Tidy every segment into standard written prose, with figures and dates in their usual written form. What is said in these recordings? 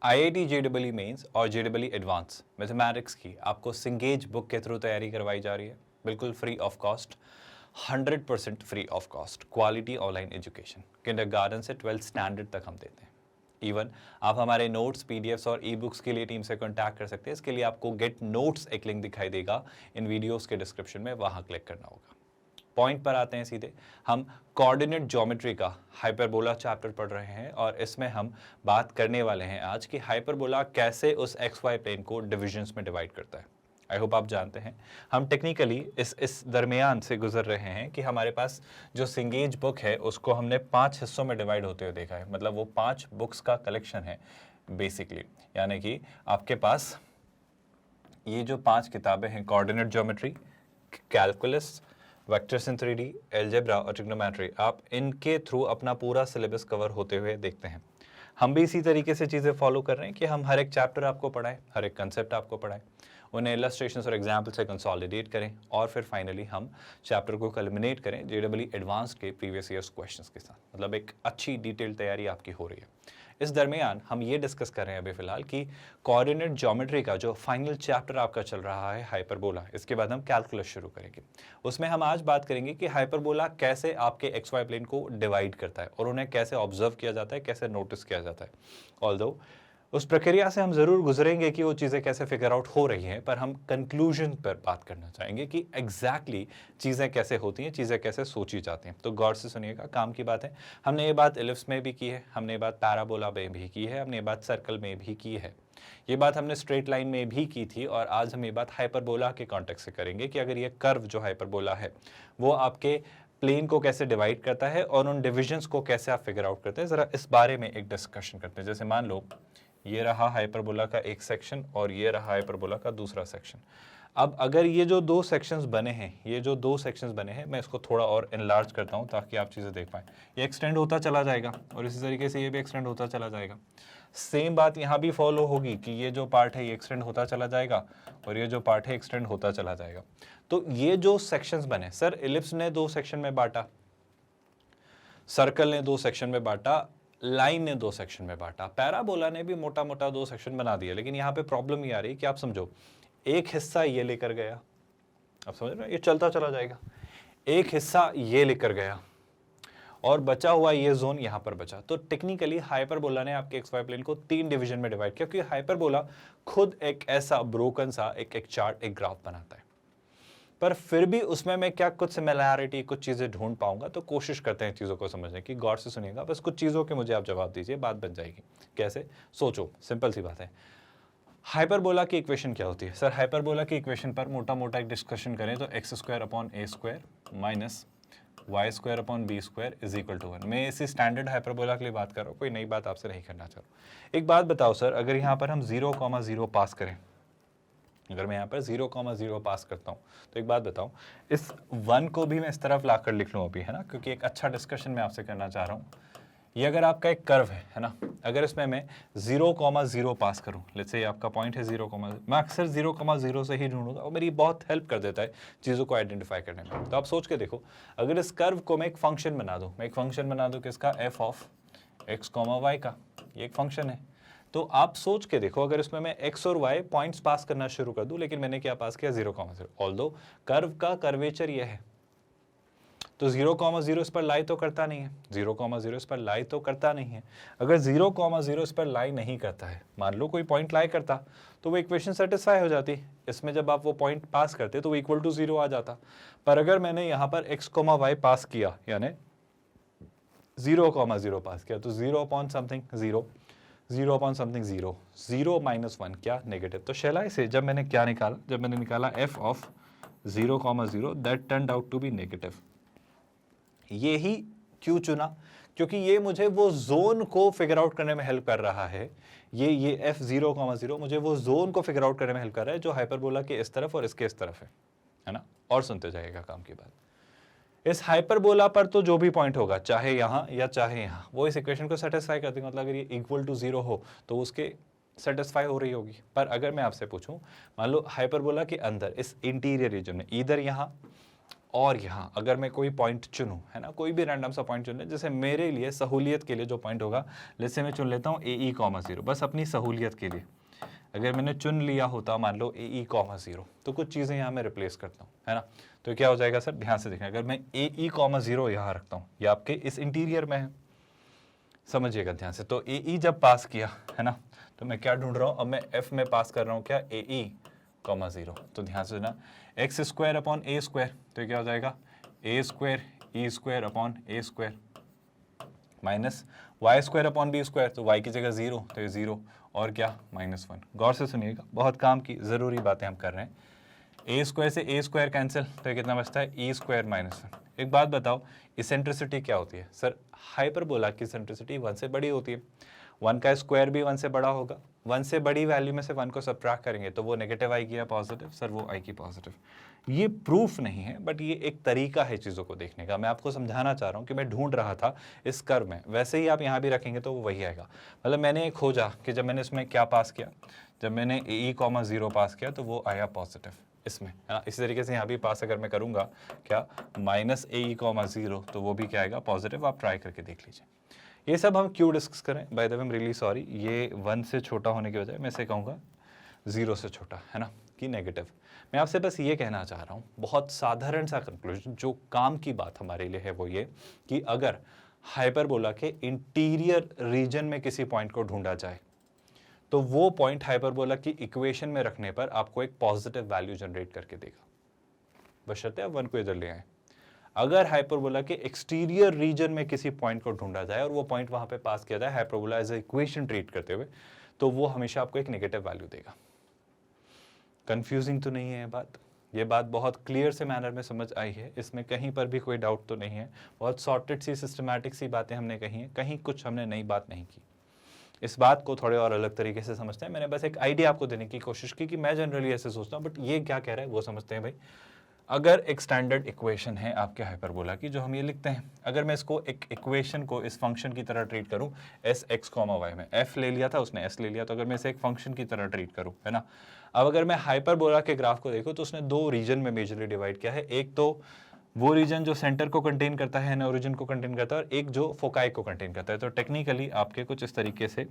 IIT JEE mains और JEE advance mathematics की आपको सिंगेज बुक के थ्रू तैयारी करवाई जा रही है, बिल्कुल free of cost, 100% free of cost, quality online education, kindergarten से 12th स्टैंडर्ड तक हम देते हैं। इवन आप हमारे नोट्स, पीडीएफ्स और ई बुक्स के लिए टीम से कॉन्टैक्ट कर सकते हैं। इसके लिए आपको गेट नोट्स एक लिंक दिखाई देगा इन वीडियोस के डिस्क्रिप्शन में, वहां क्लिक करना होगा। पॉइंट पर आते हैं सीधे। हम कोऑर्डिनेट ज्योमेट्री का हाइपरबोला चैप्टर पढ़ रहे हैं और इसमें हम बात करने वाले हैं आज कि हाइपरबोला कैसे उस एक्स वाई प्लेन को डिविजन्स में डिवाइड करता है। आई होप आप जानते हैं। हम टेक्निकली इस दरमियान से गुजर रहे हैं कि हमारे पास जो सिंगेज बुक है उसको हमने 5 हिस्सों में डिवाइड होते हुए देखा है। मतलब वो 5 बुक्स का कलेक्शन है बेसिकली। यानी कि आपके पास ये जो 5 किताबें हैं, coordinate geometry, calculus, vectors in 3D, algebra और ट्रिग्नोमेट्री, आप इनके थ्रू अपना पूरा सिलेबस कवर होते हुए देखते हैं। हम भी इसी तरीके से चीज़ें फॉलो कर रहे हैं कि हम हर एक चैप्टर आपको पढ़ाएं, हर एक कंसेप्ट आपको पढ़ाएं, उन्हें इलस्ट्रेशंस और एग्जाम्पल से कंसोलिडेट करें और फिर फाइनली हम चैप्टर को कल्मिनेट करें JEE एडवांस के प्रीवियस ईयर्स क्वेश्चंस के साथ। मतलब एक अच्छी डिटेल तैयारी आपकी हो रही है। इस दरमियान हम ये डिस्कस कर रहे हैं अभी फिलहाल कि कोऑर्डिनेट ज्योमेट्री का जो फाइनल चैप्टर आपका चल रहा है हाइपरबोला, इसके बाद हम कैलकुलस शुरू करेंगे। उसमें हम आज बात करेंगे कि हाइपरबोला कैसे आपके एक्स वाई प्लेन को डिवाइड करता है और उन्हें कैसे ऑब्जर्व किया जाता है, कैसे नोटिस किया जाता है। ऑल्दो उस प्रक्रिया से हम जरूर गुजरेंगे कि वो चीज़ें कैसे फिगर आउट हो रही हैं, पर हम कंक्लूजन पर बात करना चाहेंगे कि एग्जैक्टली चीज़ें कैसे होती हैं, चीज़ें कैसे सोची जाती हैं। तो गौर से सुनिएगा, काम की बात है। हमने ये बात एलिप्स में भी की है, हमने ये बात पैराबोला में भी की है, हमने ये बात सर्कल में भी की है, ये बात हमने स्ट्रेट लाइन में भी की थी और आज हम ये बात हाइपरबोला के कॉन्टेक्स्ट से करेंगे कि अगर ये कर्व जो हाइपरबोला है वो आपके प्लेन को कैसे डिवाइड करता है और उन डिविजन्स को कैसे आप फिगर आउट करते हैं। ज़रा इस बारे में एक डिस्कशन करते हैं। जैसे मान लो ये रहा हाइपरबोला का एक सेक्शन और ये रहा हाइपरबोला का दूसरा सेक्शन। अब अगर ये जो 2 सेक्शंस बने हैं, ये जो 2 सेक्शंस बने हैं, मैं इसको थोड़ा और एनलार्ज करता हूँ ताकि आप चीज़ें देख पाएँ। ये एक्सटेंड होता चला जाएगा और इसी तरीके से ये भी एक्सटेंड होता चला जाएगा। सेम बात यहाँ भी फॉलो होगी कि ये जो पार्ट है ये एक्सटेंड होता चला जाएगा और ये जो पार्ट है एक्सटेंड होता चला जाएगा। तो ये जो सेक्शंस बने, सर एलिप्स ने 2 सेक्शन में बांटा, सर्कल ने 2 सेक्शन में बांटा, लाइन ने 2 सेक्शन में बांटा, पैराबोला ने भी मोटा मोटा 2 सेक्शन बना दिया। लेकिन यहाँ पे प्रॉब्लम ये आ रही है कि आप समझो, एक हिस्सा ये लेकर गया, आप समझ रहे हो, ये चलता चला जाएगा, एक हिस्सा ये लेकर गया और बचा हुआ ये जोन यहाँ पर बचा। तो टेक्निकली हाइपरबोला ने आपके एक्स वाई प्लेन को 3 डिवीजन में डिवाइड किया, क्योंकि हाइपरबोला खुद एक ऐसा ब्रोकन सा एक चार्ट, एक ग्राफ बनाता है। पर फिर भी उसमें मैं क्या कुछ सिमिलैरिटी, कुछ चीज़ें ढूंढ पाऊंगा, तो कोशिश करते हैं चीज़ों को समझने की। गौर से सुनिएगा, बस कुछ चीज़ों के मुझे आप जवाब दीजिए, बात बन जाएगी। कैसे? सोचो, सिंपल सी बात है। हाइपरबोला की इक्वेशन क्या होती है? सर हाइपरबोला की इक्वेशन पर मोटा मोटा एक डिस्कशन करें तो x² - माइनस y² - b² = 1। मैं इसी स्टैंडर्ड हाइपरबोला के लिए बात कर रहा हूँ, कोई नई बात आपसे नहीं करना चाह रहा। एक बात बताओ सर, अगर यहाँ पर हम 0,0 पास करें, अगर मैं यहाँ पर 0,0 पास करता हूँ, तो एक बात बताऊँ, इस 1 को भी मैं इस तरफ लाकर लिख लूँ अभी, है ना, क्योंकि एक अच्छा डिस्कशन मैं आपसे करना चाह रहा हूँ। ये अगर आपका एक कर्व है ना, अगर इसमें मैं 0,0 पास करूँ, लेट्स से आपका पॉइंट है 0, मैं अक्सर 0,0 से ही ढूंढूंगा और मेरी बहुत हेल्प कर देता है चीज़ों को आइडेंटिफाई करने में। तो आप सोच के देखो, अगर इस कर्व को मैं एक फंक्शन बना दूँ, मैं एक फंक्शन बना दूँ किसका, f(x, y) का, ये एक फंक्शन है। तो आप सोच के देखो, अगर इसमें मैं x और y पॉइंट्स पास करना शुरू कर दूं, लेकिन मैंने क्या पास किया, 0,0। ऑल्दो कर्व का कर्वेचर ये है, तो 0,0 इस पर लाई तो करता नहीं है, 0,0 इस पर लाई तो करता नहीं है। अगर 0,0 इस पर लाई नहीं करता है, मान लो कोई पॉइंट लाई करता, तो वो इक्वेशन सेटिस्फाई हो जाती। इसमें जब आप वो पॉइंट पास करते तो वो इक्वल टू 0 आ जाता। पर अगर मैंने यहाँ पर x, y पास किया, यानी 0,0 पास किया, तो 0 अपॉन समथिंग 0, 0 अपॉन समथिंग 0, 0 - 1 क्या, नेगेटिव। तो शैलाई से जब मैंने क्या निकाला, जब मैंने निकाला f(0,0) that turned out to be negative. ये ही क्यों चुना? क्योंकि ये मुझे वो जोन को फिगर आउट करने में हेल्प कर रहा है। ये f(0,0) मुझे वो जोन को फिगर आउट करने में हेल्प कर रहा है जो हाइपरबोला के इस तरफ और इसके इस तरफ है ना। और सुनते जाइएगा काम की बात। इस हाइपरबोला पर तो जो भी पॉइंट होगा, चाहे यहाँ या चाहे यहाँ, वो इस इक्वेशन को सेटिस्फाई करती है। मतलब अगर ये इक्वल टू 0 हो तो उसके सेटिस्फाई हो रही होगी। पर अगर मैं आपसे पूछूं, मान लो हाइपरबोला के अंदर इस इंटीरियर रीजन में, इधर यहाँ और यहाँ अगर मैं कोई पॉइंट चुनूँ, है ना, कोई भी रैंडम सा पॉइंट चुन ले, जैसे मेरे लिए सहूलियत के लिए जो पॉइंट होगा, जैसे मैं चुन लेता हूँ ए ई कॉमा 0, बस अपनी सहूलियत के लिए। अगर मैंने चुन लिया होता मान लो ए ई कॉमा 0, तो कुछ चीज़ें यहाँ मैं रिप्लेस करता हूँ, है ना, तो क्या हो जाएगा सर, ध्यान से देखना, अगर मैं ए ई कॉमा 0 यहाँ रखता हूँ, ये आपके इस इंटीरियर में है, समझिएगा ध्यान से, तो ए ई जब पास किया, है ना, तो मैं क्या ढूंढ रहा हूँ, अब मैं एफ में पास कर रहा हूँ क्या, ए ई कॉमा 0, तो ध्यान से ना, एक्स स्क्वायर अपॉन ए स्क्वायर, तो क्या हो जाएगा, A square E square upon A square, minus Y square upon B square, तो वाई की जगह 0, तो ये 0, और क्या, -1। गौर से सुनिएगा, बहुत काम की ज़रूरी बातें हम कर रहे हैं। ए स्क्वायर से ए स्क्वायर कैंसिल, तो ये कितना बचता है, ई स्क्वायर -1। एक बात बताओ, इसेंट्रिसिटी क्या होती है सर, हाइपरबोला की इसेंट्रिसिटी 1 से बड़ी होती है, 1 का स्क्वायर भी 1 से बड़ा होगा, 1 से बड़ी वैल्यू में से 1 को सबट्रैक्ट करेंगे तो वो नेगेटिव आएगी या पॉजिटिव, सर वो आएगी पॉजिटिव। ये प्रूफ नहीं है, बट ये एक तरीका है चीज़ों को देखने का, मैं आपको समझाना चाह रहा हूँ कि मैं ढूंढ रहा था इस कर्व में, वैसे ही आप यहाँ भी रखेंगे तो वो वही आएगा। मतलब मैंने खोजा कि जब मैंने इसमें क्या पास किया, जब मैंने ए ई कॉमा 0 पास किया तो वो आया पॉजिटिव इसमें, है ना। इसी तरीके से यहाँ भी पास अगर मैं करूँगा क्या, माइनस ए ई कॉमा 0, तो वो भी क्या आएगा, पॉजिटिव। आप ट्राई करके देख लीजिए। ये सब हम क्यों डिस्कस करें, by the way I am really sorry, ये 1 से छोटा होने की बजाय मैं इसे कहूँगा 0 से छोटा, है ना, कि नेगेटिव। मैं आपसे बस ये कहना चाह रहा हूँ, बहुत साधारण सा कंक्लूजन जो काम की बात हमारे लिए है वो ये कि अगर हाइपरबोला के इंटीरियर रीजन में किसी पॉइंट को ढूंढा जाए तो वो पॉइंट हाइपरबोला की इक्वेशन में रखने पर आपको एक पॉजिटिव वैल्यू जनरेट करके देगा, बशर्ते आप 1 को इधर ले आए। अगर हाइपरबोला के एक्सटीरियर रीजन में किसी पॉइंट को ढूंढा जाए और वो पॉइंट वहां पे पास किया जाए hyperbola as a equation treat करते हुए, तो वो हमेशा आपको एक नेगेटिव वैल्यू देगा। कंफ्यूजिंग तो नहीं है ये बात बहुत क्लियर से मैनर में समझ आई है, इसमें कहीं पर भी कोई डाउट तो नहीं है। बहुत सॉर्टेड सी सिस्टमैटिक सी बातें हमने कही हैं, कहीं कुछ हमने नई बात नहीं की। इस बात को थोड़े और अलग तरीके से समझते हैं। मैंने बस एक आइडिया आपको देने की कोशिश की कि मैं जनरली ऐसे सोचता हूँ, बट ये क्या कह रहा है वो समझते हैं भाई। अगर एक स्टैंडर्ड इक्वेशन है आपके हाइपरबोला की जो हम ये लिखते हैं, अगर मैं इसको एक इक्वेशन को इस फंक्शन की तरह ट्रीट करूं, एस एक्स कॉमा वाई में एफ ले लिया था उसने एस ले लिया, तो अगर मैं इसे एक फंक्शन की तरह ट्रीट करूं, है ना। अब अगर मैं हाइपरबोला के ग्राफ को देखूं तो उसने 2 रीजन में मेजरली डिवाइड किया है। एक तो वो रीजन जो सेंटर को कंटेन करता है ना, ओरिजिन को कंटेन करता है, और एक जो फोकाई को कंटेन करता है। तो टेक्निकली आपके कुछ इस तरीके से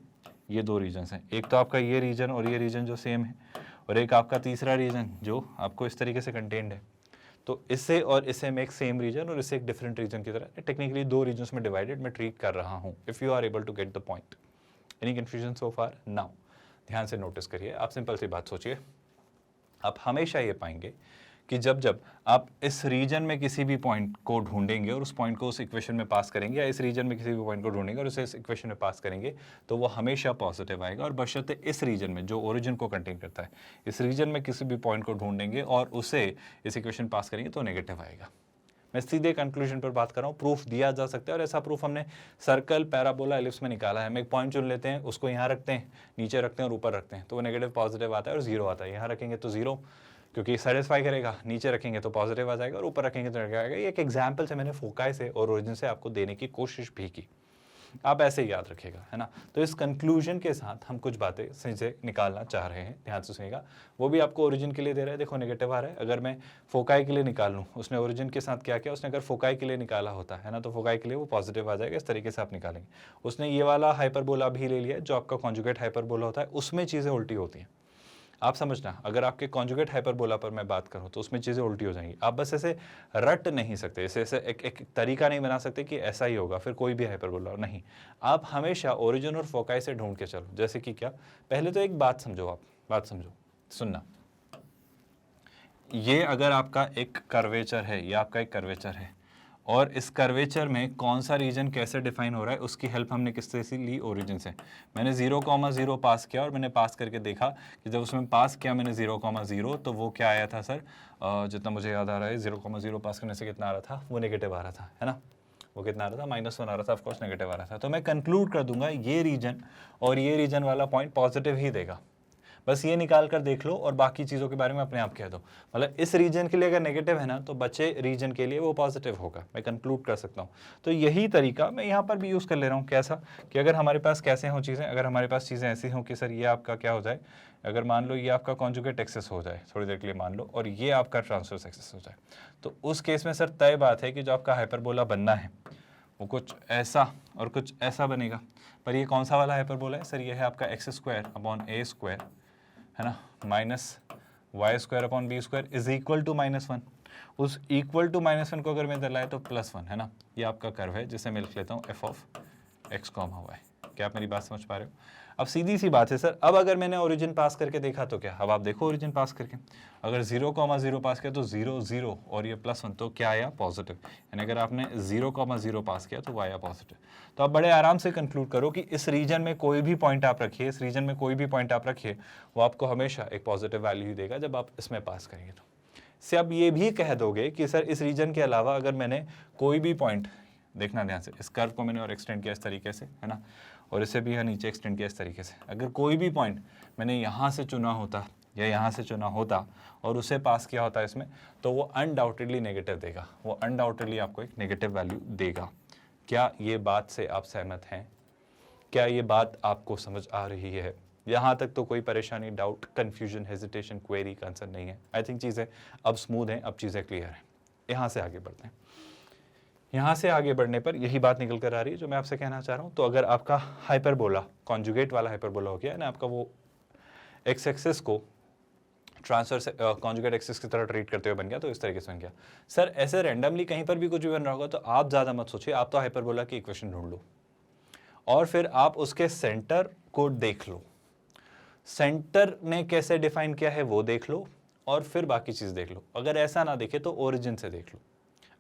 ये 2 रीजन्स हैं, एक तो आपका ये रीजन और ये रीजन जो सेम है, और एक आपका तीसरा रीजन जो आपको इस तरीके से कंटेन्ड है। तो इससे और इससे मैं एक सेम रीजन और इससे एक डिफरेंट रीजन की तरह टेक्निकली 2 रीजन्स में डिवाइडेड मैं ट्रीट कर रहा हूँ। If you are able to get the point, any confusion so far? Now ध्यान से नोटिस करिए, आप सिंपल सी बात सोचिए, आप हमेशा ये पाएंगे कि जब जब आप इस रीजन में किसी भी पॉइंट को ढूंढेंगे और उस पॉइंट को उस इक्वेशन में पास करेंगे, या इस रीजन में किसी भी पॉइंट को ढूंढेंगे और उसे इस इक्वेशन में पास करेंगे, तो वो हमेशा पॉजिटिव आएगा। और बशर्ते इस रीजन में जो ओरिजिन को कंटेन करता है, इस रीजन में किसी भी पॉइंट को ढूंढेंगे और उसे इस इक्वेशन पास करेंगे तो नेगेटिव आएगा। मैं सीधे कंक्लूजन पर बात कर रहा हूँ, प्रूफ दिया जा सकता है, और ऐसा प्रूफ हमने सर्कल, पैराबोला, एलिप्स में निकाला है। हम एक पॉइंट चुन लेते हैं, उसको यहाँ रखते हैं, नीचे रखते हैं और ऊपर रखते हैं, तो वो नेगेटिव पॉजिटिव आता है और 0 आता है। यहाँ रखेंगे तो 0 क्योंकि सेटिस्फाई करेगा, नीचे रखेंगे तो पॉजिटिव आ जाएगा और ऊपर रखेंगे तो नेगेटिव आएगा। ये एक एग्जाम्पल से मैंने फोकाई से और ओरिजिन से आपको देने की कोशिश भी की, आप ऐसे ही याद रखिएगा, है ना। तो इस कंक्लूजन के साथ हम कुछ बातें सही से निकालना चाह रहे हैं, ध्यान से सुनिएगा। वो भी आपको ओरिजिन के लिए दे रहा है, देखो नेगेटिव आ रहा है। अगर मैं फोकाई के लिए निकाल लूँ, उसने ओरिजिन के साथ क्या किया, उसने अगर फोकाई के लिए निकाला होता है ना, तो फोकाई के लिए वो पॉजिटिव आ जाएगा। इस तरीके से आप निकालेंगे। उसने ये वाला हाइपरबोला भी ले लिया जो आपका कॉन्जुगेट हाइपरबोला होता है, उसमें चीज़ें उल्टी होती हैं। आप समझना, अगर आपके कॉन्जुगेट हाइपरबोला पर मैं बात करूं तो उसमें चीज़ें उल्टी हो जाएंगी। आप बस ऐसे रट नहीं सकते, ऐसे एक तरीका नहीं बना सकते कि ऐसा ही होगा फिर कोई भी हाइपरबोला नहीं। आप हमेशा ओरिजिन और फोकाई से ढूंढ के चलो। जैसे कि क्या, पहले तो एक बात समझो, आप बात समझो, सुनना। ये अगर आपका एक कर्वेचर है, ये आपका एक कर्वेचर है, और इस कर्वेचर में कौन सा रीजन कैसे डिफाइन हो रहा है उसकी हेल्प हमने किससे से ली, ओरिजिन से। मैंने 0,0 पास किया और मैंने पास करके देखा कि जब उसमें पास किया मैंने 0,0 तो वो क्या आया था सर, जितना मुझे याद आ रहा है 0,0 पास करने से कितना आ रहा था, वो नेगेटिव आ रहा था, है ना। वो कितना आ रहा था, -1 आ रहा था, ऑफकोर्स नेगेटिव आ रहा था। तो मैं कंक्लूड कर दूंगा ये रीजन और ये रीजन वाला पॉइंट पॉजिटिव ही देगा। बस ये निकाल कर देख लो और बाकी चीज़ों के बारे में अपने आप कह दो। मतलब इस रीजन के लिए अगर नेगेटिव है ना तो बचे रीजन के लिए वो पॉजिटिव होगा, मैं कंक्लूड कर सकता हूँ। तो यही तरीका मैं यहाँ पर भी यूज़ कर ले रहा हूँ। कैसा कि अगर हमारे पास कैसे हों चीज़ें, अगर हमारे पास चीज़ें ऐसी हों कि सर ये आपका क्या हो जाए, अगर मान लो ये आपका कॉन्जुगेट एक्सेस हो जाए थोड़ी देर के लिए मान लो, और ये आपका ट्रांसवर्स एक्सेस हो जाए, तो उस केस में सर तय बात है कि जो आपका हाइपरबोला बनना है वो कुछ ऐसा और कुछ ऐसा बनेगा। पर ये कौन सा वाला हाइपरबोला है सर? ये है आपका एक्स स्क्वायर अपॉन ए स्क्वायर, है ना, minus Y square upon B square is equal to -1। उस इक्वल टू -1 को अगर मैं इधर लाए तो +1, है ना। ये आपका कर्व है जिसे मैं लिख लेता हूँ f of x comma y. क्या आप मेरी बात समझ पा रहे हो? अब सीधी सी बात है सर, अब अगर मैंने ओरिजिन पास करके देखा तो क्या, अब आप देखो ओरिजिन पास करके, अगर 0,0 पास किया तो 0 0 और ये +1, तो क्या आया? पॉजिटिव। यानी अगर आपने 0,0 पास किया तो वो आया पॉजिटिव। तो आप बड़े आराम से कंक्लूड करो कि इस रीजन में कोई भी पॉइंट आप रखिए, इस रीजन में कोई भी पॉइंट आप रखिए, वो आपको हमेशा एक पॉजिटिव वैल्यू ही देगा जब आप इसमें पास करेंगे। तो से आप ये भी कह दोगे कि सर इस रीजन के अलावा अगर मैंने कोई भी पॉइंट, देखना ध्यान से, इस कर्व को मैंने और एक्सटेंड किया इस तरीके से, है ना, और इसे भी यहाँ नीचे एक्सटेंड किया इस तरीके से, अगर कोई भी पॉइंट मैंने यहाँ से चुना होता या यहाँ से चुना होता और उसे पास किया होता इसमें, तो वो अनडाउटेडली नेगेटिव देगा, वो अनडाउटेडली आपको एक नेगेटिव वैल्यू देगा। क्या ये बात से आप सहमत हैं? क्या ये बात आपको समझ आ रही है? यहाँ तक तो कोई परेशानी, doubt, confusion, hesitation, query, concern नहीं है? आई थिंक चीज़ें अब स्मूथ हैं, अब चीज़ें क्लियर हैं। यहाँ से आगे बढ़ते हैं। यहाँ से आगे बढ़ने पर यही बात निकल कर आ रही है जो मैं आपसे कहना चाह रहा हूँ। तो अगर आपका हाइपरबोला कॉन्जुगेट वाला हाइपरबोला हो गया ना, आपका वो एक्स एक्सिस को ट्रांसफर से कॉन्जुगेट एक्सिस की तरह ट्रीट करते हुए बन गया, तो इस तरीके से बन गया। सर ऐसे रैंडमली कहीं पर भी कुछ भी बन रहा होगा तो आप ज़्यादा मत सोचिए, आप तो हाइपरबोला की इक्वेशन ढूंढ लो और फिर आप उसके सेंटर को देख लो, सेंटर ने कैसे डिफाइन किया है वो देख लो, और फिर बाकी चीज़ देख लो। अगर ऐसा ना देखे तो ओरिजिन से देख लो।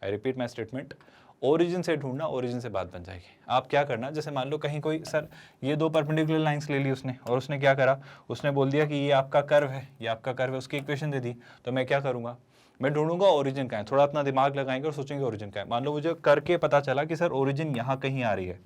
I repeat my statement, origin से ढूंढना, ओरिजिन से बात बन जाएगी। आप क्या करना, जैसे मान लो कहीं कोई, सर ये दो परपेंडिकुलर लाइंस ले ली उसने, और उसने क्या करा, उसने बोल दिया कि ये आपका कर्व है, ये आपका कर्व है, उसकी इक्वेशन दे दी। तो मैं क्या करूंगा, मैं ढूंढूंगा ओरिजिन का है, थोड़ा अपना दिमाग लगाएंगे और सोचेंगे ओरिजिन का है। मान लो मुझे करके पता चला कि सर ओरिजिन यहाँ कहीं आ रही है,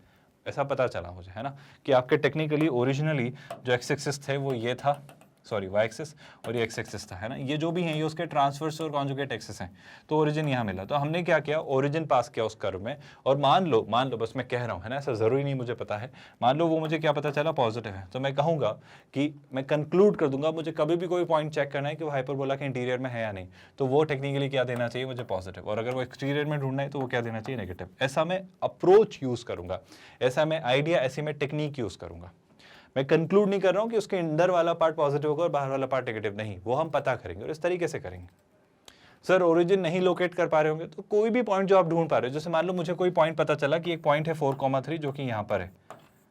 ऐसा पता चला मुझे, है ना, कि आपके टेक्निकली ओरिजिनली जो एक्स एक्सिस थे वो ये था, सॉरी वाई एक्सिस, और ये एक्स एक्सिस था, है ना, ये जो भी हैं ये उसके ट्रांसवर्स और कॉन्जुगेट एक्सिस हैं। तो ओरिजिन यहाँ मिला, तो हमने क्या किया, ओरिजिन पास किया उस कर्व में, और मान लो बस मैं कह रहा हूँ, है ना, ऐसा ज़रूरी नहीं मुझे पता है, मान लो वो मुझे क्या पता चला, पॉजिटिव है, तो मैं कहूँगा कि मैं कंक्लूड कर दूंगा, मुझे कभी भी कोई पॉइंट चेक करना है कि वो हाइपरबोला के इंटीरियर में है या नहीं, तो वो टेक्निकली क्या देना चाहिए मुझे, पॉजिटिव, और अगर वो एक्सटीरियर में ढूंढना है तो वो क्या देना चाहिए, नेगेटिव। ऐसा मैं अप्रोच यूज़ करूँगा, ऐसा मैं आइडिया, ऐसी मैं टेक्निक यूज़ करूँगा। मैं कंक्लूड नहीं कर रहा हूं कि उसके अंदर वाला पार्ट पॉजिटिव होगा और बाहर वाला पार्ट नेगेटिव, नहीं, वो हम पता करेंगे और इस तरीके से करेंगे। सर ओरिजिन नहीं लोकेट कर पा रहे होंगे तो कोई भी पॉइंट जो आप ढूंढ पा रहे हो, जैसे मान लो मुझे कोई पॉइंट पता चला कि एक पॉइंट है 4,3 जो कि यहाँ पर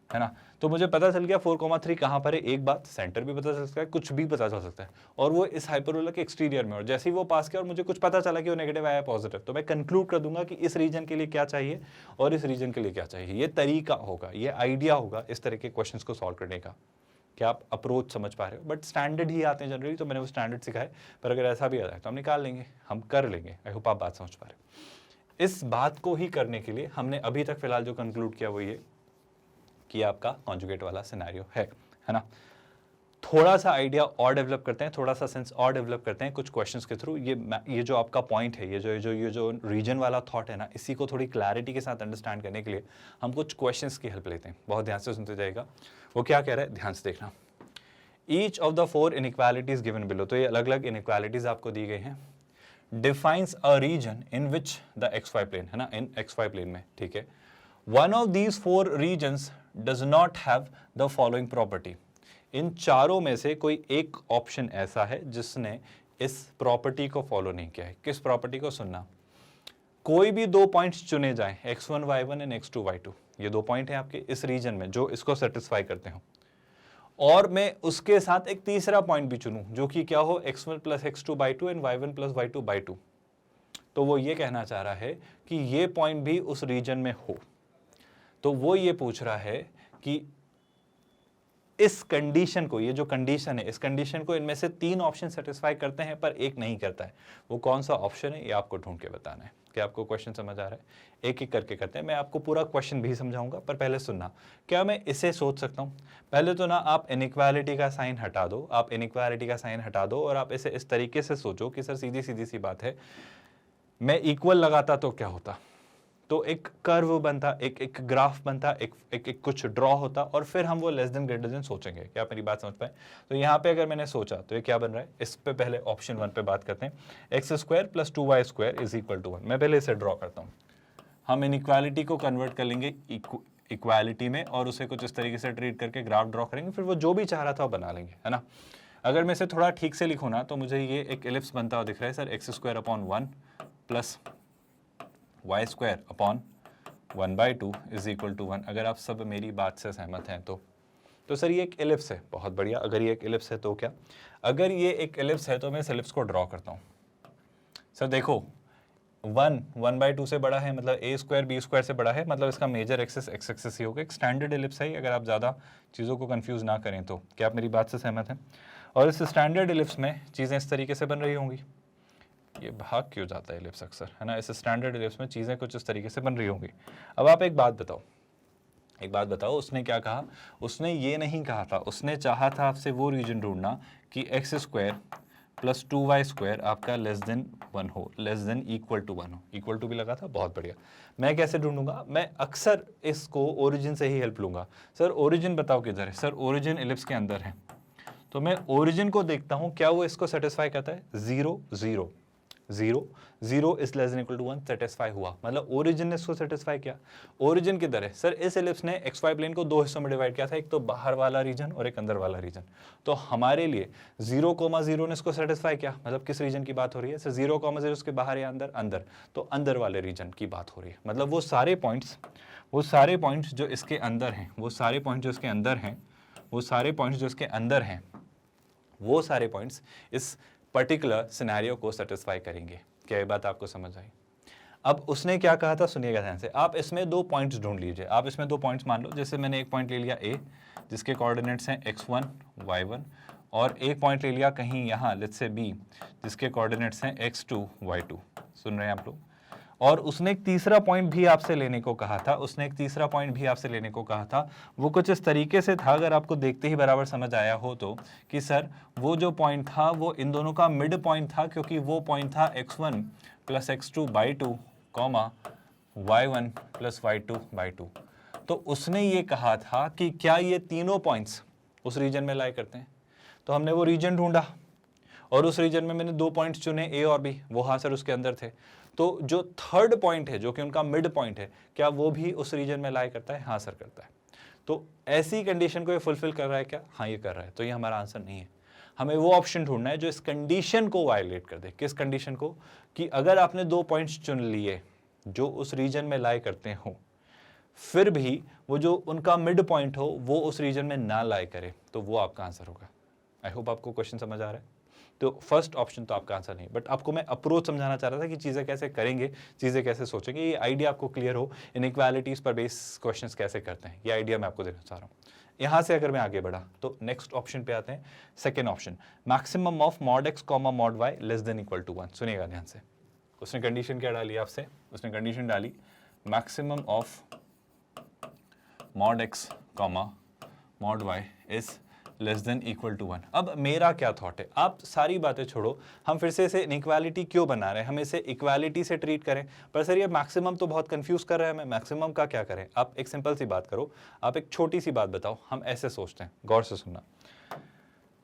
है ना, तो मुझे पता चल गया 4,3 कहाँ पर है। एक बात, सेंटर भी पता चल सकता है, कुछ भी पता चल सकता है, और वो इस हाइपरबोला के एक्सटीरियर में, और जैसे ही वो पास किया और मुझे कुछ पता चला कि वो नेगेटिव आया पॉजिटिव, तो मैं कंक्लूड कर दूंगा कि इस रीजन के लिए क्या चाहिए और इस रीजन के लिए क्या चाहिए। ये तरीका होगा, ये आइडिया होगा इस तरह के क्वेश्चन को सॉल्व करने का। क्या आप अप्रोच समझ पा रहे हो? बट स्टैंडर्ड ही आते हैं जनरली, तो मैंने वो स्टैंडर्ड सिखाए, पर अगर ऐसा भी आ जाए तो हम निकाल लेंगे, हम कर लेंगे। आई होप आप बात समझ पा रहे हो। इस बात को ही करने के लिए हमने अभी तक फिलहाल जो कंक्लूड किया वो ये कि आपका कॉन्जुगेट वाला सिनेरियो है ना। थोड़ा सा आइडिया और डेवलप करते हैं, थोड़ा सा सेंस और डेवलप करते हैं कुछ क्वेश्चंस के थ्रू। ये जो आपका पॉइंट है, ये जो रीजन वाला थॉट है ना, इसी को थोड़ी क्लैरिटी के साथ अंडरस्टैंड करने के लिए हम कुछ क्वेश्चंस की हेल्प लेते हैं। बहुत ध्यान से सुनते जाएगा, वो क्या कह रहा है, ध्यान से देखना। Each of the 4 inequalities given below, तो ये अलग अलग इनइक्वालिटीज आपको दी गई हैं। Defines a region in which the XY plane, है ना, इन XY प्लेन में, ठीक है। One of these 4 regions does not have the following property. इन चारों में से कोई एक ऑप्शन ऐसा है जिसने इस प्रॉपर्टी को फॉलो नहीं किया है। किस प्रॉपर्टी को? सुनना, कोई भी 2 पॉइंट्स चुने जाएं, x1 y1 and x2 y2, ये 2 पॉइंट हैं आपके इस रीजन में जो इसको सेटिस्फाई करते हो, और मैं उसके साथ एक तीसरा पॉइंट भी चुनूं जो कि क्या हो, x1 plus x2 by 2 and y1 plus y2 by 2, तो वो ये कहना चाह रहा है कि ये पॉइंट भी उस रीजन में हो। तो वो ये पूछ रहा है कि इस कंडीशन को, ये जो कंडीशन है, इस कंडीशन को इनमें से 3 ऑप्शन सेटिस्फाई करते हैं पर एक नहीं करता है। वो कौन सा ऑप्शन है ये आपको ढूंढ के बताना है। क्या आपको क्वेश्चन समझ आ रहा है? एक एक करके करते हैं, मैं आपको पूरा क्वेश्चन भी समझाऊंगा, पर पहले सुनना। क्या मैं इसे सोच सकता हूँ? पहले तो ना आप इनइक्वालिटी का साइन हटा दो, आप इनइक्वालिटी का साइन हटा दो और आप इसे इस तरीके से सोचो कि सर सीधी सीधी सी बात है, मैं इक्वल लगाता तो क्या होता? तो एक कर्व बनता, एक ग्राफ बनता, एक कुछ ड्रॉ होता और फिर हम वो लेस देन ग्रेटर देन सोचेंगे। क्या आप मेरी बात समझ पाए? तो यहाँ पे अगर मैंने सोचा तो ये क्या बन रहा है, इस पे पहले ऑप्शन 1 पे बात करते हैं। X square plus 2y square is equal to 1। मैं पहले इसे ड्रॉ करता हूँ। हम इनइक्वालिटी को कन्वर्ट कर लेंगे इक्वालिटी में और उसे कुछ इस तरीके से ट्रीट करके ग्राफ ड्रॉ करेंगे, फिर वो जो भी चाह रहा था वो बना लेंगे, है ना। अगर मैं इसे थोड़ा ठीक से लिखूँ ना तो मुझे ये एक एलिप्स बनता हुआ दिख रहा है sir, x square upon 1 plus y square upon 1/2 is equal to 1। अगर आप सब मेरी बात से सहमत हैं तो सर ये एक एलिप्स है, बहुत बढ़िया। अगर ये एक एलिप्स है तो क्या, अगर ये एक एलिप्स है तो मैं इस एलिप्स को ड्रॉ करता हूँ। सर देखो 1/2 से बड़ा है, मतलब a स्क्वायर b स्क्वायर से बड़ा है, मतलब इसका मेजर एक्सिस एक्स एक्सिस ही होगा। एक स्टैंडर्ड एलिप्स है, अगर आप ज़्यादा चीज़ों को कंफ्यूज ना करें तो। क्या आप मेरी बात से सहमत हैं? और इस स्टैंडर्ड एलिप्स में चीज़ें इस तरीके से बन रही होंगी। ये भाग क्यों जाता है एलिप्स अक्सर, है ना। इस स्टैंडर्ड एलिप्स में चीज़ें कुछ इस तरीके से बन रही होंगी। अब आप एक बात बताओ, उसने क्या कहा? उसने ये नहीं कहा था, उसने चाहा था आपसे वो रीजन ढूंढना कि x square plus 2y square आपका लेस देन 1 हो, लेस देन इक्वल टू 1 हो। इक्वल टू भी लगा था, बहुत बढ़िया। मैं कैसे ढूंढूंगा? मैं अक्सर इसको ओरिजिन से ही हेल्प लूंगा। सर ओरिजिन बताओ किधर है? सर ओरिजिन एलिप्स के अंदर है, तो मैं ओरिजिन को देखता हूं, क्या वो इसको सेटिस्फाई करता है? 0 0 0 0 is less than equal to 1 satisfy हुआ, मतलब ओरिजिन ने इसको सेटिस्फाई किया। ओरिजिन किधर है? सर इस एलिप्स ने एक्स वाई प्लेन को दो हिस्सों में डिवाइड किया था, एक तो बाहर वाला रीजन और एक अंदर वाला रीजन। तो हमारे लिए 0,0 ने इसको सेटिस्फाई किया, मतलब किस रीजन की बात हो रही है? सर 0,0 उसके बाहर या अंदर? अंदर, तो अंदर वाले रीजन की बात हो रही है। मतलब वो सारे पॉइंट्स जो इसके अंदर हैं, वो सारे पॉइंट्स जो इसके अंदर हैं, वो सारे पॉइंट्स इस पर्टिकुलर सिनेरियो को सेटिस्फाई करेंगे। क्या ये बात आपको समझ आई? अब उसने क्या कहा था, सुनिएगा ध्यान से। आप इसमें दो पॉइंट्स ढूंढ लीजिए, आप इसमें दो पॉइंट्स मान लो। जैसे मैंने एक पॉइंट ले लिया ए, जिसके कोऑर्डिनेट्स हैं x1 y1, और एक पॉइंट ले लिया कहीं यहाँ लेट्स से बी, जिसके कोऑर्डिनेट्स हैं x2 y2। सुन रहे हैं आप लोग? और उसने एक तीसरा पॉइंट भी आपसे लेने को कहा था। वो कुछ इस तरीके से था, अगर आपको देखते ही बराबर समझ आया हो तो, कि सर वो जो पॉइंट था वो इन दोनों का मिड पॉइंट था, क्योंकि वो पॉइंट था x1 plus x2/2 comma y1 plus y2/2। तो उसने ये कहा था कि क्या ये तीनों पॉइंट्स उस रीजन में लाई करते हैं? तो हमने वो रीजन ढूंढा और उस रीजन में मैंने दो पॉइंट्स चुने, ए और बी। वो हाँ सर उसके अंदर थे। तो जो थर्ड पॉइंट है, जो कि उनका मिड पॉइंट है, क्या वो भी उस रीजन में लाई करता है? हाँ सर करता है। तो ऐसी कंडीशन को ये फुलफिल कर रहा है क्या? हाँ ये कर रहा है। तो ये हमारा आंसर नहीं है। हमें वो ऑप्शन ढूंढना है जो इस कंडीशन को वायलेट कर दे। किस कंडीशन को? कि अगर आपने दो पॉइंट्स चुन लिए जो उस रीजन में लाई करते हो, फिर भी वो जो उनका मिड पॉइंट हो वो उस रीजन में ना लाई करे, तो वो आपका आंसर होगा। आई होप आपको क्वेश्चन समझ आ रहा है। तो फर्स्ट ऑप्शन तो आपका आंसर नहीं, बट आपको मैं अप्रोच समझाना चाह रहा था कि चीज़ें कैसे करेंगे, चीज़ें कैसे सोचेंगे, ये आइडिया आपको क्लियर हो। इनइक्वालिटीज पर बेस क्वेश्चंस कैसे करते हैं, ये आइडिया मैं आपको देना चाह रहा हूँ। यहाँ से अगर मैं आगे बढ़ा तो नेक्स्ट ऑप्शन पे आते हैं। Second option, maximum of mod x comma mod y less than equal to 1। सुनिएगा ध्यान से। उसने कंडीशन क्या डाली आपसे? उसने कंडीशन डाली maximum of mod x comma mod y is less than equal to 1। अब मेरा क्या थॉट है, आप सारी बातें छोड़ो, हम फिर से इसे इनइक्वालिटी क्यों बना रहे हैं? हम इसे इक्वालिटी से ट्रीट करें, पर सर ये मैक्सिमम तो बहुत कंफ्यूज कर रहा है हमें। मैक्सिमम का क्या करें? आप एक सिंपल सी बात करो, आप एक छोटी सी बात बताओ। हम ऐसे सोचते हैं, गौर से सुनना।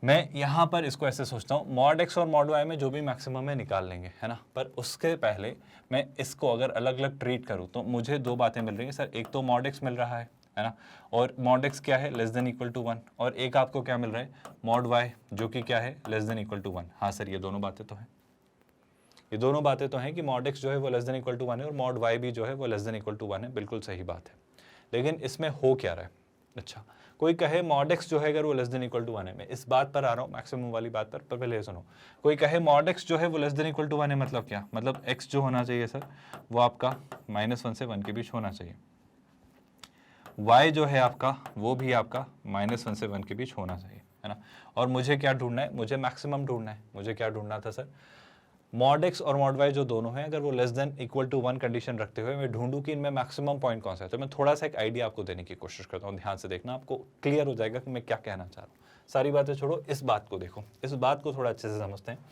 मैं यहाँ पर इसको ऐसे सोचता हूँ, मॉड एक्स और मॉड वाई में जो भी मैक्सिमम है निकाल लेंगे, है ना। पर उसके पहले मैं इसको अगर अलग अलग ट्रीट करूँ तो मुझे दो बातें मिल रही हैं सर। एक तो मॉड एक्स मिल रहा है ना, और मॉड एक्स क्या है? Less than equal to 1। और एक आपको क्या मिल रहा है? मॉड वाई, जो कि क्या है? Less than equal to 1। हाँ सर, ये दोनों बातें तो हैं कि मॉड एक्स जो है वो लेस देन इक्वल टू 1 है और मॉड वाई भी जो है वो लेस देन इक्वल टू 1 है। बिल्कुल सही बात है, लेकिन इसमें हो क्या रहा है? अच्छा, कोई कहे मॉड एक्स जो है अगर वो लेस देन इक्वल टू 1 है, मैं इस बात पर आ रहा हूँ, मैक्सिमम वाली बात पर पहले ये सुनो। कोई कहे मॉड एक्स जो है वो लेस देन इक्वल टू 1 है, मतलब क्या? मतलब एक्स जो होना चाहिए सर वो आपका -1 से 1 के बीच होना चाहिए। y जो है आपका वो भी आपका -1 से 1 के बीच होना चाहिए, है ना। और मुझे क्या ढूंढना है? मुझे मैक्सिमम ढूंढना है। मुझे क्या ढूंढना था सर? मॉड एक्स और मॉड वाई जो दोनों हैं, अगर वो less than equal to 1 condition रखते हुए मैं ढूंढूं कि इनमें मैक्सिमम पॉइंट कौन सा है, तो मैं थोड़ा सा एक आइडिया आपको देने की कोशिश करता हूँ। ध्यान से देखना, आपको क्लियर हो जाएगा कि मैं क्या कहना चाह रहा हूँ। सारी बातें छोड़ो, इस बात को देखो, इस बात को थोड़ा अच्छे से समझते हैं।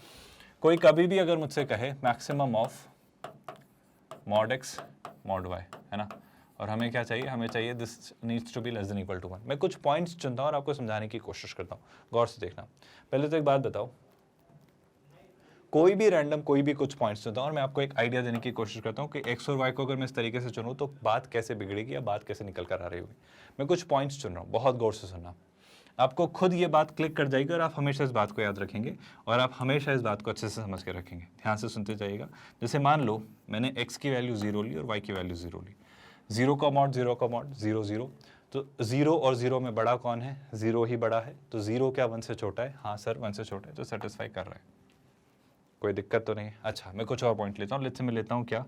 कोई कभी भी अगर मुझसे कहे maximum of mod x mod y, है ना, और हमें क्या चाहिए, हमें चाहिए this needs to be less than equal to 1। मैं कुछ पॉइंट्स चुनता हूँ और आपको समझाने की कोशिश करता हूँ, गौर से देखना। पहले तो एक बात बताओ, कोई भी रैंडम कोई भी कुछ पॉइंट्स चुनता हूँ और मैं आपको एक आइडिया देने की कोशिश करता हूँ कि एक्स और वाई को अगर मैं इस तरीके से चुनूँ तो बात कैसे बिगड़ेगी या बात कैसे निकल कर आ रही होगी। मैं कुछ पॉइंट्स चुन रहा हूँ, बहुत गौर से सुनना, आपको खुद ये बात क्लिक कर जाएगी और आप हमेशा इस बात को याद रखेंगे और आप हमेशा इस बात को अच्छे से समझ के रखेंगे। ध्यान से सुनते जाइएगा। जैसे मान लो मैंने x की वैल्यू 0 ली और y की वैल्यू 0 ली, 0 का मॉड 0 का मॉड 0 0, तो 0 और 0 में बड़ा कौन है, 0 ही बड़ा है, तो 0 क्या 1 से छोटा है, हाँ सर 1 से छोटा है, तो सेटिस्फाई कर रहा है, कोई दिक्कत तो नहीं है। अच्छा, मैं कुछ और पॉइंट लेता हूँ, लेट्स से मैं लेता हूँ क्या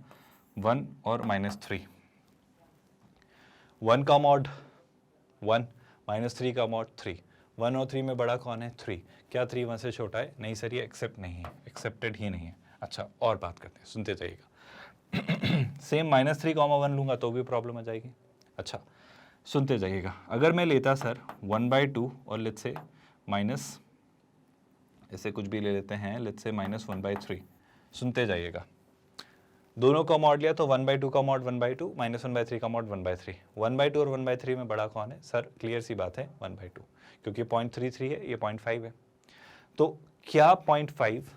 1 और -3, 1 का मॉड 1, -3 का मॉड 3, 1 और 3 में बड़ा कौन है 3, क्या 3 1 से छोटा है, नहीं सर ये एक्सेप्ट नहीं है, एक्सेप्टेड ही नहीं है। अच्छा, और बात करते हैं, सुनते जाइएगा। सेम -3 1 लूंगा तो भी प्रॉब्लम आ जाएगी। अच्छा सुनते जाइएगा, अगर मैं लेता सर 1/2 और लेट्स से माइनस, ऐसे कुछ भी ले लेते हैं, लेट्स से -1/3, सुनते जाइएगा, दोनों का मॉड लिया तो 1/2 का मॉड 1/2, -1/3 का मॉड 1/3, 1/2 और 1/3 में बड़ा कौन है सर, क्लियर सी बात है 1/2, क्योंकि 0.33 है, ये 0.5 है, तो क्या 0.5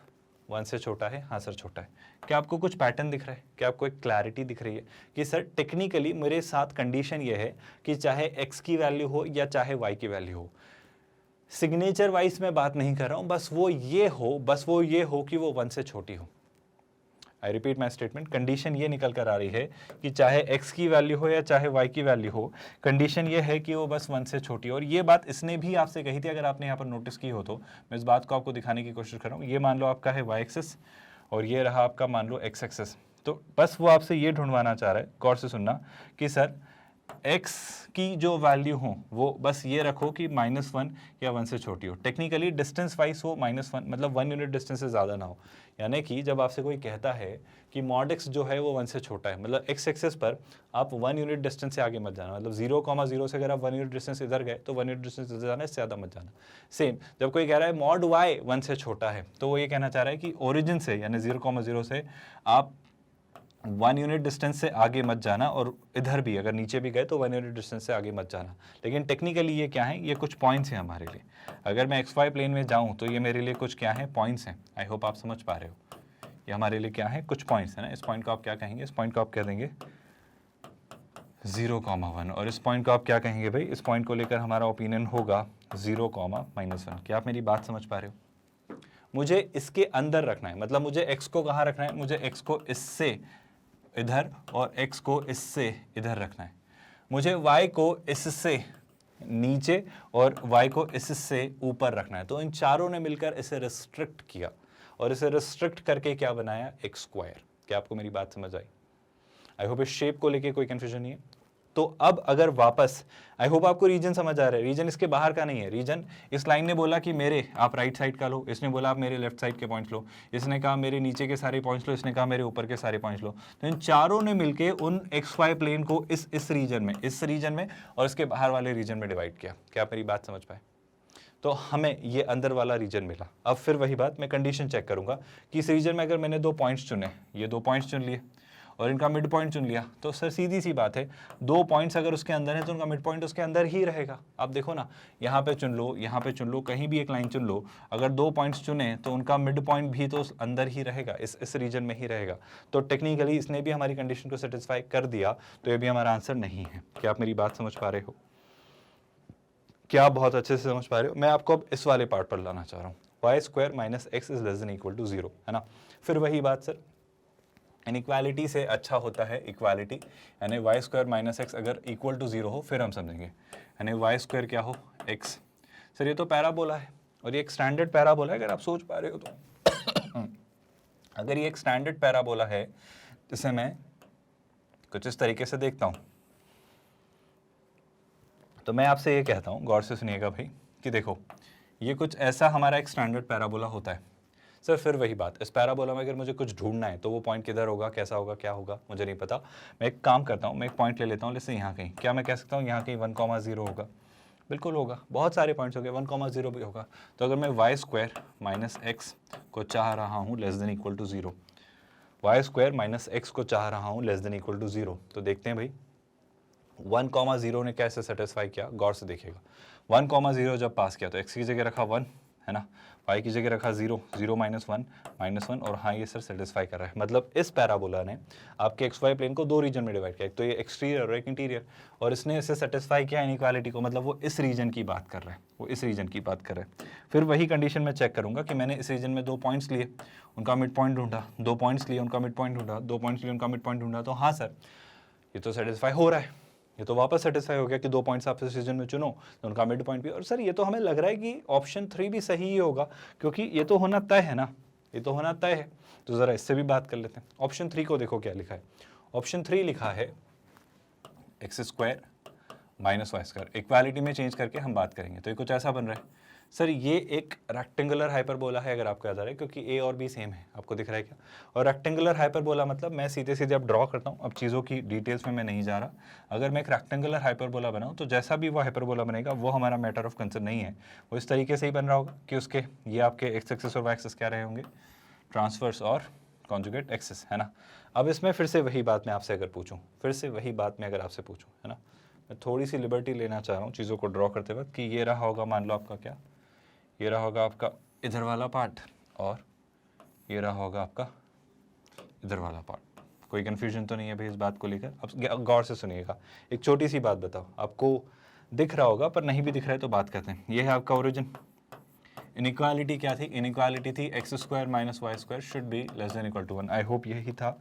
1 से छोटा है, हाँ सर छोटा है। क्या आपको कुछ पैटर्न दिख रहा है, क्या आपको एक क्लैरिटी दिख रही है कि सर टेक्निकली मेरे साथ कंडीशन ये है कि चाहे x की वैल्यू हो या चाहे y की वैल्यू हो, सिग्नेचर वाइज मैं बात नहीं कर रहा हूं, बस वो ये हो कि वो 1 से छोटी हो। आई रिपीट माई स्टेटमेंट, कंडीशन ये निकल कर आ रही है कि चाहे x की वैल्यू हो या चाहे y की वैल्यू हो, कंडीशन ये है कि वो बस 1 से छोटी हो। और ये बात इसने भी आपसे कही थी, अगर आपने यहाँ पर नोटिस की हो तो मैं इस बात को आपको दिखाने की कोशिश कर रहा हूँ। ये मान लो आपका है y एक्सिस और ये रहा आपका मान लो x एक्सिस, तो बस वो आपसे ये ढूंढवाना चाह रहा है, गौर से सुनना, कि सर x की जो वैल्यू हो वो बस ये रखो कि -1 या 1 से छोटी हो। टेक्निकली डिस्टेंस वाइज हो -1, मतलब 1 यूनिट डिस्टेंस से ज़्यादा ना हो। यानी कि जब आपसे कोई कहता है कि मॉड x जो है वो 1 से छोटा है, मतलब x एक्सेस पर आप 1 यूनिट डिस्टेंस से आगे मत जाना, मतलब 0,0 से अगर आप 1 यूनिट डिस्टेंस इधर गए तो 1 यूनिट डिस्टेंस इधर जाना है, इससे ज़्यादा मत जाना। सेम जब कोई कह रहा है मॉड y 1 से छोटा है, तो वो ये कहना चाह रहा है कि ओरिजिन से यानी 0,0 से आप 1 यूनिट डिस्टेंस से आगे मत जाना, और इधर भी अगर नीचे भी गए तो 1 यूनिट डिस्टेंस से आगे मत जाना। लेकिन टेक्निकली ये क्या है, ये कुछ पॉइंट्स हैं हमारे लिए। अगर मैं XY प्लेन में जाऊं तो ये मेरे लिए कुछ क्या है, पॉइंट्स हैं। आई होप आप समझ पा रहे हो, ये हमारे लिए क्या है, कुछ पॉइंट्स है ना। इस पॉइंट को आप क्या कहेंगे, इस पॉइंट को आप कह देंगे 0,1, और इस पॉइंट को आप क्या कहेंगे भाई, इस पॉइंट को लेकर हमारा ओपिनियन होगा 0,-1। क्या आप मेरी बात समझ पा रहे हो? मुझे इसके अंदर रखना है, मतलब मुझे x को कहाँ रखना है, मुझे x को इससे इधर और x को इससे इधर रखना है। मुझे y को इससे नीचे और y को इससे ऊपर रखना है। तो इन चारों ने मिलकर इसे रिस्ट्रिक्ट किया, और इसे रिस्ट्रिक्ट करके क्या बनाया, x²। क्या आपको मेरी बात समझ आई? आई होप इस शेप को लेके कोई कंफ्यूजन नहीं है। तो अब अगर वापस, आई होप आपको रीजन समझ आ रहा है, रीजन इसके बाहर का नहीं है। रीजन इस लाइन ने बोला कि मेरे आप राइट साइड का लो, इसने बोला आप मेरे लेफ्ट साइड के पॉइंट्स लो, इसने कहा मेरे नीचे के सारे पॉइंट्स लो, इसने कहा मेरे ऊपर के सारे पॉइंट्स लो। तो इन चारों ने मिलके उन XY प्लेन को इस रीजन में और इसके बाहर वाले रीजन में डिवाइड किया। क्या आप मेरी बात समझ पाए? तो हमें ये अंदर वाला रीजन मिला। अब फिर वही बात, मैं कंडीशन चेक करूंगा कि इस रीजन में अगर मैंने 2 पॉइंट्स चुने, ये 2 पॉइंट्स चुन लिए और इनका मिड पॉइंट चुन लिया, तो सर सीधी सी बात है 2 पॉइंट्स अगर उसके अंदर है तो उनका मिड पॉइंट उसके अंदर ही रहेगा। आप देखो ना, यहाँ पे चुन लो, यहाँ पे चुन लो, कहीं भी एक लाइन चुन लो, अगर 2 पॉइंट्स चुने तो उनका मिड पॉइंट भी तो अंदर ही रहेगा, इस रीजन में ही रहेगा। तो टेक्निकली इसने भी हमारी कंडीशन को सेटिस्फाई कर दिया, तो ये भी हमारा आंसर नहीं है। क्या आप मेरी बात समझ पा रहे हो? क्या आप बहुत अच्छे से समझ पा रहे हो? मैं आपको अब इस वाले पार्ट पर लाना चाह रहा हूँ, y² - x is less than equal to 0, है ना। फिर वही बात सर, इनइक्वालिटी से अच्छा होता है इक्वालिटी, यानी y² - x अगर इक्वल टू 0 हो फिर हम समझेंगे, यानी y² क्या हो, x। सर ये तो पैराबोला है और ये एक स्टैंडर्ड पैराबोला है, अगर आप सोच पा रहे हो तो। अगर ये एक स्टैंडर्ड पैराबोला है, जिसे मैं कुछ इस तरीके से देखता हूँ, तो मैं आपसे ये कहता हूँ, गौर से सुनिएगा भाई, कि देखो ये कुछ ऐसा हमारा एक स्टैंडर्ड पैराबोला होता है। सर फिर वही बात, इस पैराबोला में अगर मुझे कुछ ढूंढना है तो वो पॉइंट किधर होगा, कैसा होगा, क्या होगा, मुझे नहीं पता। मैं एक काम करता हूँ, मैं एक पॉइंट ले लेता हूँ, जैसे यहाँ कहीं, क्या मैं कह सकता हूँ यहाँ कहीं 1,0 होगा? बिल्कुल होगा, बहुत सारे पॉइंट्स हो गए, 1,0 भी होगा। तो अगर मैं वाई स्क्वायर माइनस एक्स को चाह रहा हूँ less than equal to 0, y square minus x को चाह रहा हूँ लेस देन इक्वल टू 0, तो देखते हैं भाई 1,0 ने कैसे सेटिस्फाई किया, गौर से देखिएगा। 1,0 जब पास किया तो x की जगह रखा 1, है ना, y की जगह रखा 0, 0 माइनस वन, और हाँ ये सर सेटिस्फाई कर रहा है। मतलब इस पैराबोला ने आपके एक्स वाई प्लेन को दो रीजन में डिवाइड किया, एक तो ये एक्सटीरियर और एक इंटीरियर, और इसने इसे सेटिस्फाई किया इनइक्वालिटी को। मतलब वो इस रीजन की बात कर रहा है, वो इस रीजन की बात कर रहा है। फिर वही कंडीशन में चेक करूंगा कि मैंने इस रीजन में 2 पॉइंट्स लिए, उनका मिड पॉइंट ढूंढा, 2 पॉइंट्स लिए, उनका मिड पॉइंट ढूंढा, 2 पॉइंट्स लिए, उनका मिड पॉइंट ढूंढा, तो हाँ सर ये तो सेटिस्फाई हो रहा है, ये तो वापस सेटिस्फाई हो गया कि 2 पॉइंट्स आप इस रीजन में चुनो तो उनका मिड पॉइंट भी। और सर ये तो हमें लग रहा है कि ऑप्शन 3 भी सही ही होगा, क्योंकि ये तो होना तय है ना, ये तो होना तय है। तो ज़रा इससे भी बात कर लेते हैं। ऑप्शन 3 को देखो क्या लिखा है। ऑप्शन 3 लिखा है x square minus Y square, equality में चेंज करके हम बात करेंगे। तो ये कुछ ऐसा बन रहा है सर, ये एक रेक्टेंगुलर हाइपरबोला है, अगर आपको याद आ रहा है, क्योंकि ए और बी सेम है, आपको दिख रहा है क्या। और रेक्टेंगुलर हाइपरबोला मतलब मैं सीधे सीधे अब ड्रॉ करता हूँ, अब चीज़ों की डिटेल्स में मैं नहीं जा रहा। अगर मैं एक रेक्टेंगुलर हाइपरबोला बनाऊँ तो जैसा भी वो हाइपरबोला बनेगा वो हमारा मैटर ऑफ कंसर्न नहीं है, वो इस तरीके से ही बन रहा होगा कि उसके ये आपके एक्स एक्सिस और वाई एक्सिस क्या रहे होंगे, ट्रांसवर्स और कॉन्जुगेट एक्सिस, है ना। अब इसमें फिर से वही बात मैं आपसे अगर पूछूँ, फिर से वही बात मैं अगर आपसे पूछूँ, है ना, मैं थोड़ी सी लिबर्टी लेना चाह रहा हूँ चीज़ों को ड्रॉ करते वक्त, कि ये रहा होगा, मान लो आपका क्या, ये रहा होगा आपका इधर वाला पार्ट, और ये रहा होगा आपका इधर वाला पार्ट। कोई कन्फ्यूजन तो नहीं है भाई इस बात को लेकर? अब गौर से सुनिएगा, एक छोटी सी बात बताओ, आपको दिख रहा होगा पर नहीं भी दिख रहा है तो बात करते हैं। ये है आपका ओरिजिन, इनइक्वालिटी क्या थी, इनइक्वालिटी थी x square minus Y square should be less than equal to 1। I hope यही था,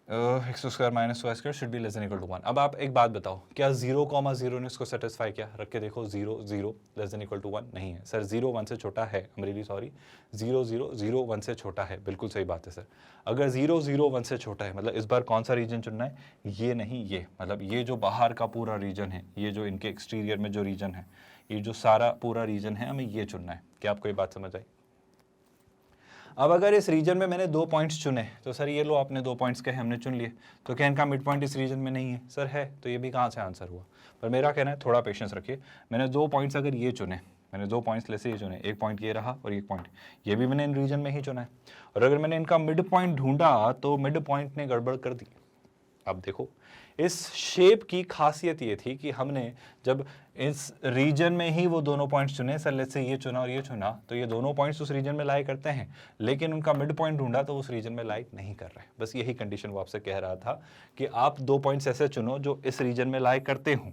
x square minus Y square should be less than equal to 1। अब आप एक बात बताओ, क्या 0,0 ने इसको सेटिस्फाई किया? रख के देखो, 0 0 लेस देन इक्वल टू 1 नहीं है सर, 0 1 से छोटा है, आई एम रियली सॉरी, 0 0 0 1 से छोटा है, बिल्कुल सही बात है सर। अगर 0 0 1 से छोटा है मतलब इस बार कौन सा रीजन चुनना है, ये नहीं ये, मतलब ये जो बाहर का पूरा रीजन है, ये जो इनके एक्सटीरियर में जो रीजन है, ये जो सारा पूरा रीजन है, हमें ये चुनना है। क्या आपको ये बात समझ आई? अब अगर इस रीजन में मैंने 2 पॉइंट्स चुने, तो सर ये लो आपने 2 पॉइंट्स कहे, हमने चुन लिए, तो क्या इनका मिड पॉइंट इस रीजन में नहीं है? सर है, तो ये भी कहाँ से आंसर हुआ? पर मेरा कहना है थोड़ा पेशेंस रखिए, मैंने 2 पॉइंट्स अगर ये चुने, मैंने 2 पॉइंट्स लेसे ये चुने, एक पॉइंट ये रहा और एक पॉइंट ये भी मैंने इन रीजन में ही चुना है, और अगर मैंने इनका मिड पॉइंट ढूंढा तो मिड पॉइंट ने गड़बड़ कर दी। अब देखो इस शेप की खासियत ये थी कि हमने जब इस रीजन में ही वो दोनों पॉइंट्स चुने, सर लेट्स से ये चुना और ये चुना, तो ये दोनों पॉइंट्स उस रीजन में लाई करते हैं, लेकिन उनका मिड पॉइंट ढूंढा तो उस रीजन में लाई नहीं कर रहे। बस यही कंडीशन वो आपसे कह रहा था कि आप 2 पॉइंट्स ऐसे चुनो जो इस रीजन में लाई करते हों,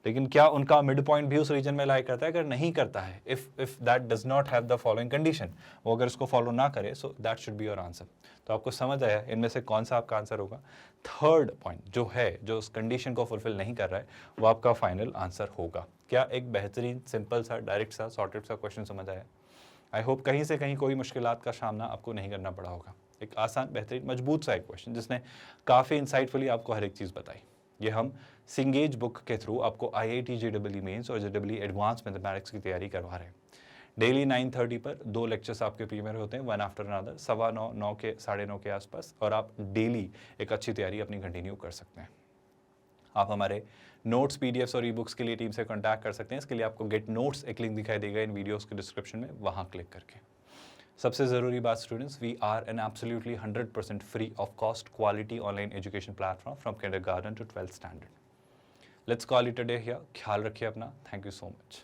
लेकिन क्या उनका मिड पॉइंट भी उस रीजन में लाई करता है? अगर नहीं करता है, if that does not have the following condition, वो अगर इसको फॉलो ना करे, so that should be your answer. तो आपको समझ आया इनमें से कौन सा आपका आंसर होगा? थर्ड पॉइंट जो है, जो उस कंडीशन को फुलफिल नहीं कर रहा है, वो आपका फाइनल आंसर होगा। क्या एक बेहतरीन सिंपल सा डायरेक्ट सा सॉर्टेड सा क्वेश्चन समझ आया? आई होप कहीं से कहीं कोई मुश्किलात का सामना आपको नहीं करना पड़ा होगा। एक आसान, बेहतरीन, मजबूत सा एक क्वेश्चन जिसने काफ़ी इंसाइटफुली आपको हर एक चीज़ बताई। ये हम सिंगेज बुक के थ्रू आपको IIT JEE मेंस और JEE एडवांस मैथमेटिक्स की तैयारी करवा रहे हैं। डेली 9:30 पर 2 लेक्चर्स आपके प्रीमियर होते हैं, वन आफ्टर अनदर, 9:15, 9 के 9:30 के आसपास, और आप डेली एक अच्छी तैयारी अपनी कंटिन्यू कर सकते हैं। आप हमारे नोट्स, PDFs और ई-बुक्स के लिए टीम से कॉन्टैक्ट कर सकते हैं। इसके लिए आपको गेट नोट्स एक लिंक दिखाई देगा इन वीडियोज़ के डिस्क्रिप्शन में, वहाँ क्लिक करके। सबसे ज़रूरी बात students, we are an absolutely 100% free of cost quality online education platform from kindergarten to 12th standard. Let's call it a day here. ख्याल रखिए अपना। Thank you so much.